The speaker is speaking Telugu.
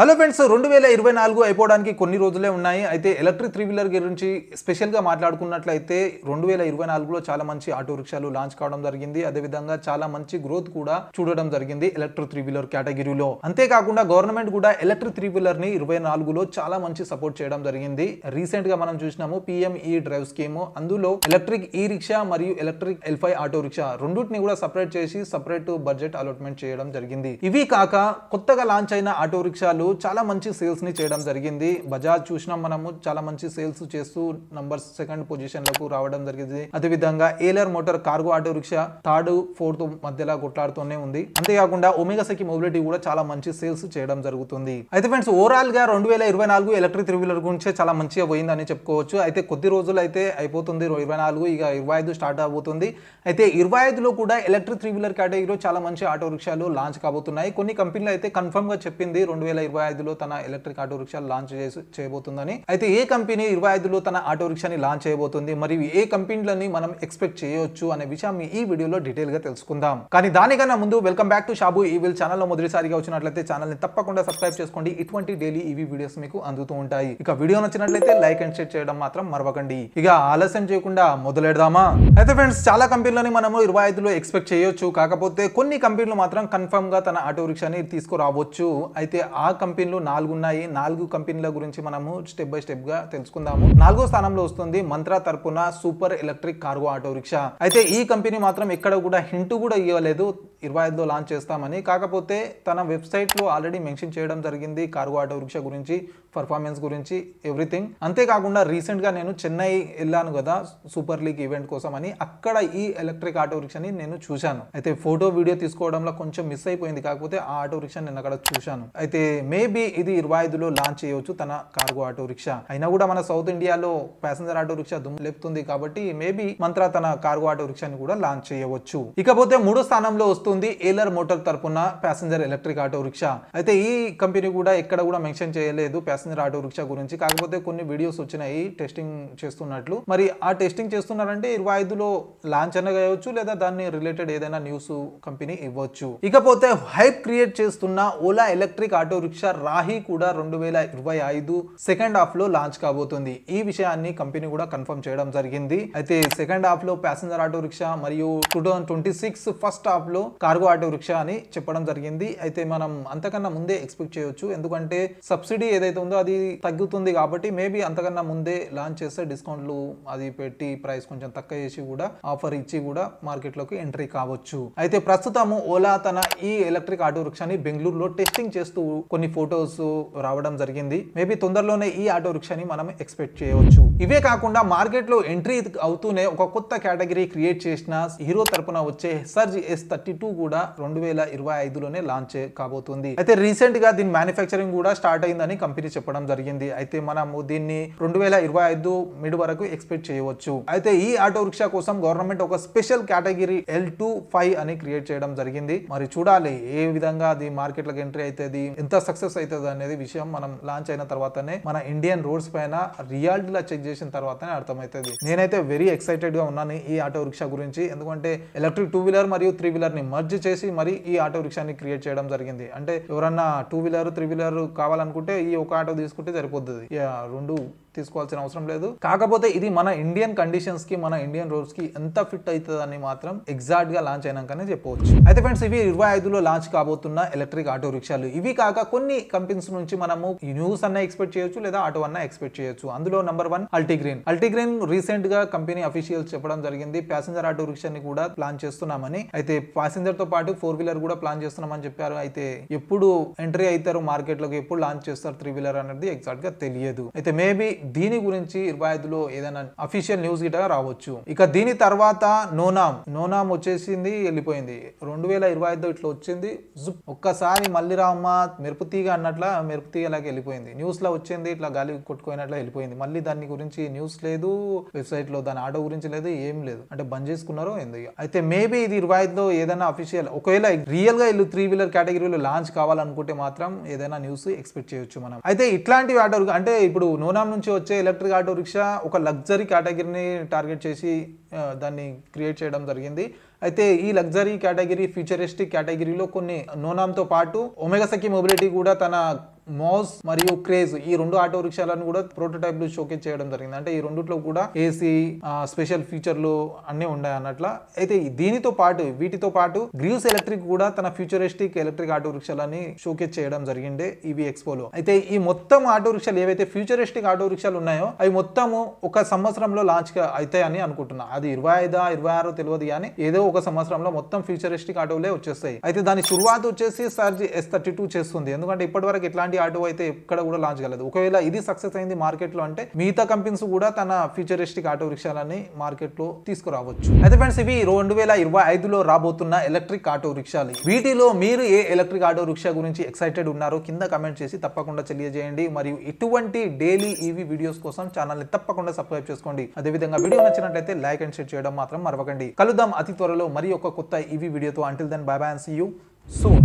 హలో ఫ్రెండ్స్, 2024 అయిపోవడానికి కొన్ని రోజులే ఉన్నాయి. అయితే ఎలక్ట్రిక్ త్రీ వీలర్ గురించి స్పెషల్గా మాట్లాడుకున్నట్లయితే 2024లో చాలా మంచి ఆటో రిక్షాలు లాంచ్ కావడం జరిగింది. అదేవిధంగా చాలా మంచి గ్రోత్ కూడా చూడడం జరిగింది ఎలక్ట్రిక్ త్రీ వీలర్ కేటగిరీలో. అంతేకాకుండా గవర్నమెంట్ కూడా ఎలక్ట్రిక్ త్రీ వీలర్ ని 24లో చాలా మంచి సపోర్ట్ చేయడం జరిగింది. రీసెంట్ గా మనం చూసినాము పిఎం ఈ డ్రైవ్ స్కీమ్. అందులో ఎలక్ట్రిక్ ఈ రిక్షా మరియు ఎలక్ట్రిక్ L5 ఆటో రిక్షా రెండింటిని కూడా సపరేట్ చేసి సపరేట్ బడ్జెట్ అలాట్మెంట్ చేయడం జరిగింది. ఇవి కాక కొత్తగా లాంచ్ అయిన ఆటో రిక్షాలు చాలా మంచి సేల్స్ ని చేయడం జరిగింది. బజాజ్ చూసినాం మనము, చాలా మంచి సేల్స్ చేస్తూ నంబర్ సెకండ్ పొజిషన్ లకు రావడం జరిగింది. అదేవిధంగా ఏలర్ motor cargo auto rickshaw third fourth మధ్యలో కొట్లాడుతూనే ఉంది. అంతేకాకుండా ఒమేగా సెకి మొబిలిటీ కూడా చాలా మంచి సేల్స్ చేయడం జరుగుతుంది. అయితే ఫ్రెండ్స్, ఓవరాల్ గా 2024 ఎలక్ట్రిక్ త్రీ వీలర్ గురించి చాలా మంచిగా పోయిందని చెప్పుకోవచ్చు. అయితే కొద్ది రోజులు అయితే అయిపోతుంది 24, ఇక 25 స్టార్ట్ అవబోతుంది. అయితే 25లో కూడా ఎలక్ట్రిక్ త్రీ వీలర్ కేటగిరీలో చాలా మంచి ఆటో రిక్షాలు లాంచ్ కాబోతున్నాయి. కొన్ని కంపెనీలు అయితే కన్ఫర్మ్ గా చెప్పింది 2025లో తన ఎలక్ట్రిక్ ఆటో రిక్షాలు లాంచ్ చేయబోతుందని. అయితే ఏ కంపెనీ 25లో తన ఆటో రిక్షాని లాంచ్ చేయబోతుంది, మరియు ఏ కంపెనీలని మనం ఎక్స్పెక్ట్ చేయొచ్చు అనే విషయాన్ని ఈ వీడియోలో డీటెయిల్ గా తెలుసుకుందాం. కానీ దానికన్నా ముందు welcome back to Shabu evil ఛానల్లో మొదటిసారిగా వచ్చినట్లయితే ఛానల్ ని తప్పకుండా సబ్స్క్రైబ్ చేసుకోండి. ఇటువంటి డైలీ ఈవీ వీడియోస్ మీకు అందుతూ ఉంటాయి. ఇక వీడియో నచ్చినట్లయితే లైక్ అండ్ షేర్ చేయడం మాత్రం మరవకండి. ఇక ఆలస్యం చేయకుండా మొదలెడదామా? అయితే ఫ్రెండ్స్, చాలా కంపెనీలని మనము 25లో ఎక్స్పెక్ట్ చేయొచ్చు. కాకపోతే కొన్ని కంపెనీలు మాత్రం కన్ఫర్మ్ గా తన ఆటో రిక్షాని తీసుకురావచ్చు. అయితే ఆ కంపెనీలు 4 ఉన్నాయి. 4 కంపెనీల గురించి మనము స్టెప్ బై స్టెప్ గా తెలుసుకుందాము. 4వ స్థానంలో వస్తుంది మంత్రా తరపున super electric cargo auto rickshaw. అయితే ఈ కంపెనీ మాత్రం ఎక్కడ కూడా హింట్ కూడా ఇవ్వలేదు 25లో లాంచ్ చేస్తామని. కాకపోతే తన వెబ్సైట్ లో ఆల్రెడీ మెన్షన్ చేయడం జరిగింది కార్గో ఆటో రిక్షా గురించి, పర్ఫార్మెన్స్ గురించి, ఎవ్రీథింగ్. అంతేకాకుండా రీసెంట్ గా నేను చెన్నై వెళ్ళాను కదా సూపర్ లీగ్ ఈవెంట్ కోసం అని. అక్కడ ఈ ఎలక్ట్రిక్ ఆటో రిక్షాని నేను చూశాను. అయితే ఫోటో వీడియో తీసుకోవడంలో కొంచెం మిస్ అయిపోయింది. కాకపోతే ఆ ఆటో రిక్షా నేను అక్కడ చూశాను. అయితే మేబీ ఇది 25లో లాంచ్ చేయవచ్చు తన కార్గో ఆటో రిక్షా. అయినా కూడా మన సౌత్ ఇండియాలో ప్యాసింజర్ ఆటో రిక్షా దుమ్ము లేపుతుంది కాబట్టి మేబీ మంత్రా తన కార్గో ఆటో రిక్షాని కూడా లాంచ్ చేయవచ్చు. ఇకపోతే 3వ స్థానంలో వస్తుంది ఏలర్ మోటార్ తరపున ప్యాసింజర్ ఎలక్ట్రిక్ ఆటో రిక్షా. అయితే ఈ కంపెనీ కూడా ఎక్కడ కూడా మెన్షన్ చేయలేదు ప్యాసింజర్ ఆటో రిక్షా గురించి. కాకపోతే కొన్ని వీడియోస్ వచ్చినాయి టెస్టింగ్ చేస్తున్నట్లు. మరి ఆ టెస్టింగ్ చేస్తున్నారంటే 25లో లాంచ్ అన్న చేయవచ్చు, లేదా దాన్ని రిలేటెడ్ ఏదైనా న్యూస్ కంపెనీ ఇవ్వచ్చు. ఇకపోతే హైప్ క్రియేట్ చేస్తున్న Ola electric auto rickshaw Rahi కూడా 2025 సెకండ్ హాఫ్ లో లాంచ్ కాబోతుంది. ఈ విషయాన్ని కంపెనీ కూడా కన్ఫర్మ్ చేయడం జరిగింది. అయితే సెకండ్ హాఫ్ లో ప్యాసింజర్ ఆటో రిక్షా మరియు 2026 ఫస్ట్ హాఫ్ లో కార్గో ఆటో రిక్షా అని చెప్పడం జరిగింది. అయితే మనం అంతకన్నా ముందే ఎక్స్పెక్ట్ చేయొచ్చు, ఎందుకంటే సబ్సిడీ ఏదైతే ఉందో అది తగ్గుతుంది కాబట్టి మేబీ అంతకన్నా ముందే లాంచ్ చేస్తే డిస్కౌంట్లు అది పెట్టి ప్రైస్ కొంచెం తక్కువ చేసి కూడా ఆఫర్ ఇచ్చి కూడా మార్కెట్ లోకి ఎంట్రీ కావచ్చు. అయితే ప్రస్తుతము ఓలా తన ఈ ఎలక్ట్రిక్ ఆటో రిక్షాని బెంగళూరులో టెస్టింగ్ చేస్తూ కొన్ని ఫోటోస్ రావడం జరిగింది. మేబీ తొందరలోనే ఈ ఆటో రిక్షాని మనం ఎక్స్పెక్ట్ చేయవచ్చు. ఇవే కాకుండా మార్కెట్ లో ఎంట్రీ అవుతూనే ఒక కొత్త కేటగిరీ క్రియేట్ చేసిన హీరో తరపున వచ్చే సర్జ్ S32 కూడా 2025లోనే లాంచ్ కాబోతుంది. అయితే రీసెంట్ గా దీని మ్యానుఫ్యాక్చరింగ్ కూడా స్టార్ట్ అయిందని కంపెనీ చెప్పడం జరిగింది. అయితే మనము దీన్ని 2025 మిడ్ వరకు ఎక్స్పెక్ట్ చేయవచ్చు. అయితే ఈ ఆటో రిక్షా కోసం గవర్నమెంట్ ఒక స్పెషల్ కేటగిరీ L25 అని క్రియేట్ చేయడం జరిగింది. మరి చూడాలి ఏ విధంగా అది మార్కెట్ లోకి ఎంట్రీ అవుతుంది, ఎంత సక్సెస్ అవుతుంది అనేది విషయం మనం లాంచ్ అయిన తర్వాతనే మన ఇండియన్ రోడ్స్ పైన రియాలిటీలా చెక్ చేసిన తర్వాతనే అర్థమవుతుంది. నేనైతే వెరీ ఎక్సైటెడ్ గా ఉన్నాను ఈ ఆటో రిక్షా గురించి. ఎందుకంటే ఎలక్ట్రిక్ 2 వీలర్ మరియు 3 వీలర్ ని మర్జ్ చేసి మరి ఈ ఆటో రిక్షాని క్రియేట్ చేయడం జరిగింది. అంటే ఎవరన్నా 2 వీలర్ 3 వీలర్ కావాలనుకుంటే ఈ ఒక ఆటో తీసుకుంటే సరిపోతుంది, రెండు తీసుకోవాల్సిన అవసరం లేదు. కాకపోతే ఇది మన ఇండియన్ కండిషన్స్ కి, మన ఇండియన్ రోడ్స్ కి ఎంత ఫిట్ అవుతుందని మాత్రం ఎగ్జాక్ట్ గా లాంచ్ అయినాకనే చెప్పవచ్చు. అయితే ఫ్రెండ్స్, ఇవి 25లో లాంచ్ కాబోతున్న ఎలక్ట్రిక్ ఆటో రిక్షాలు. ఇవి కాక కొన్ని కంపెనీస్ నుంచి మనము న్యూస్ అన్న ఎక్స్పెక్ట్ చేయొచ్చు, లేదా ఆటో అన్న ఎక్స్పెక్ట్ చేయొచ్చు. అందులో నెంబర్ 1 అల్టిగ్రీన్ రీసెంట్ గా కంపెనీ అఫీషియల్స్ చెప్పడం జరిగింది ప్యాసింజర్ ఆటో రిక్షాని కూడా ప్లాన్ చేస్తున్నామని. అయితే ప్యాసింజర్ తో పాటు 4 వీలర్ కూడా ప్లాన్ చేస్తున్నామని చెప్పారు. అయితే ఎప్పుడు ఎంట్రీ అవుతారు మార్కెట్ లోకి, ఎప్పుడు లాంచ్ చేస్తారు 3 వీలర్ అనేది ఎగ్జాక్ట్ గా తెలియదు. అయితే మేబీ దీని గురించి 25లో ఏదైనా అఫీషియల్ న్యూస్ గిటగా రావచ్చు. ఇక దీని తర్వాత నోనామ్ వచ్చేసింది, వెళ్ళిపోయింది. 2025 ఇట్లా వచ్చింది, ఒక్కసారి మళ్ళీ రామ్మ మెరుపుతీగ అన్నట్ల మెరుపుతీగలాగా వెళ్ళిపోయింది. న్యూస్ లో వచ్చింది, ఇట్లా గాలి కొట్టుకున్నట్లా వెళ్ళిపోయింది. మళ్ళీ దాని గురించి న్యూస్ లేదు, వెబ్సైట్ లో దాని ఆటో గురించి లేదు, ఏం లేదు. అంటే బంద్ చేసుకున్నారో ఎందుకు. అయితే మేబీ ఇది 25లో ఏదైనా అఫీషియల్, ఒకవేళ రియల్ గా వీళ్ళు 3 వీలర్ కేటగిరీలో లాంచ్ కావాలనుకుంటే మాత్రం ఏదైనా న్యూస్ ఎక్స్పెక్ట్ చేయొచ్చు మనం. అయితే ఇట్లాంటి ఆటో అంటే ఇప్పుడు నోనామ్ నుంచి వచ్చే ఎలక్ట్రిక్ ఆటో రిక్షా ఒక లగ్జరీ కేటగిరీని టార్గెట్ చేసి దాన్ని క్రియేట్ చేయడం జరిగింది. అయితే ఈ లగ్జరీ కేటగిరీ ఫ్యూచరిస్టిక్ కేటగిరీలో కొన్ని నోనామ్తో పాటు ఒమేగా సెకి మొబిలిటీ కూడా తన మోస్ మరియు క్రేజ్ ఈ రెండు ఆటో రిక్షాలను కూడా ప్రోటోటైప్లు షోకేస్ చేయడం జరిగింది. అంటే ఈ రెండిట్లో కూడా ఏసీ స్పెషల్ ఫీచర్లు అన్నీ ఉన్నాయి అన్నట్ల. అయితే వీటితో పాటు గ్రీవ్స్ ఎలక్ట్రిక్ కూడా తన ఫ్యూచరిస్టిక్ ఎలక్ట్రిక్ ఆటో రిక్షాలని షోకేస్ చేయడం జరిగింది ఈవీ ఎక్స్పోలో. అయితే ఈ మొత్తం ఆటో రిక్షాలు ఏవైతే ఫ్యూచరిస్టిక్ ఆటో రిక్షాలు ఉన్నాయో అవి మొత్తము ఒక సంవత్సరంలో లాంచ్ అవుతాయని అనుకుంటున్నా. అది 25-26 తెలియదు కానీ ఏదో ఒక సంవత్సరంలో మొత్తం ఫ్యూచరిస్టిక్ ఆటోలే వచ్చేస్తాయి. అయితే దాని శురువాత్ వచ్చేసి సర్జ్ S32 చేస్తుంది. ఎందుకంటే ఇప్పటి వరకు ఎట్లాంటి ఆటో అయితే ఎక్కడ కూడా లాంచ్ కాలేదు. ఒకవేళ ఇది సక్సెస్ అయింది మార్కెట్ లో అంటే మిగతా కంపెనీస్ కూడా తన ఫ్యూచరిస్టిక్ ఆటో రిక్షాలని మార్కెట్ లో తీసుకురావచ్చు. అయితే ఫ్రెండ్స్ ఇవి 2025లో రాబోతున్న ఎలక్ట్రిక్ ఆటో రిక్షాలు. వీటిలో మీరు ఏ ఎలక్ట్రిక్ ఆటో రిక్షా గురించి ఎక్సైటెడ్ ఉన్నారో కింద కమెంట్ చేసి తప్పకుండా తెలియజేయండి. మరియు ఇటువంటి డైలీ ఈవీ వీడియోస్ కోసం ఛానల్ ని తప్పకుండా సబ్స్క్రైబ్ చేసుకోండి. అదేవిధంగా వీడియో నచ్చినట్లయితే లైక్ అండ్ షేర్ చేయడం మాత్రం మరవకండి. కలుద్దాం అతి త్వరలో మరి ఒక కొత్త ఈవీ వీడియోతో. Until then bye bye and see you soon.